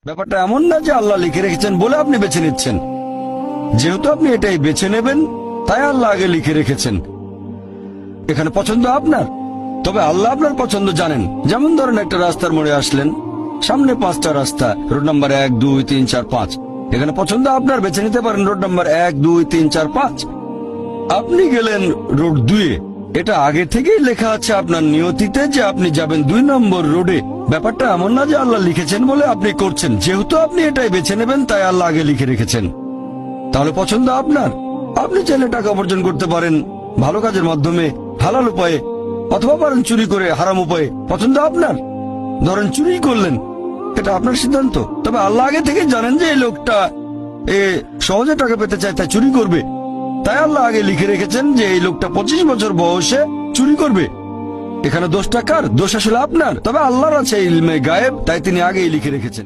ব্যাপারটা এমন না যে আল্লাহ লিখে রেখেছেন বলে আপনি বেছে নিচ্ছেন। যেহেতু আপনি এটাই বেছে নেবেন, তাই আল্লাহ আগে লিখে রেখেছেন। এখানে পছন্দ আপনার, তবে আল্লাহ আপনার পছন্দ জানেন। যেমন ধরেন একটা রাস্তার মোড়ে আসলেন, সামনে 5টা রাস্তা, রোড নাম্বার 1, 2, 3, 4, 5। এখানে পছন্দ আপনার, বেছে নিতে পারেন রোড নাম্বার 1, 2, 3, 4, 5। আপনি গেলেন রোড 2-এ। এটা আগে থেকেই লেখা আছে আপনার নিয়তিতে যে আপনি যাবেন 2 নম্বর রোডে। ব্যাপারটা এমন না যে আল্লাহ লিখেছেন বলে আপনি করছেন। যেহেতু আপনি এটাই বেছে নেবেন, তাই আল্লাহ আগে লিখে রেখেছেন। তাহলে পছন্দ আপনার। আপনি চাইলে টাকা উপার্জন করতে পারেন ভালো কাজের মাধ্যমে, হালাল উপায়ে, অথবা পারেন চুরি করে হারাম উপায়ে। পছন্দ আপনার। ধরেন চুরি করলেন, এটা আপনার সিদ্ধান্ত। তবে আল্লাহ আগে থেকে জানেন যে এই লোকটা সহজে টাকা পেতে চায়, তাই চুরি করবে। তাই আল্লাহ আগে লিখে রেখেছেন যে এই লোকটা 25 বছর বয়সে চুরি করবে। এখানে দোষটা কার? দোষ আসলে আপনার। তবে আল্লাহর আছে ইলমে গায়েব, তাই তিনি আগেই লিখে রেখেছেন।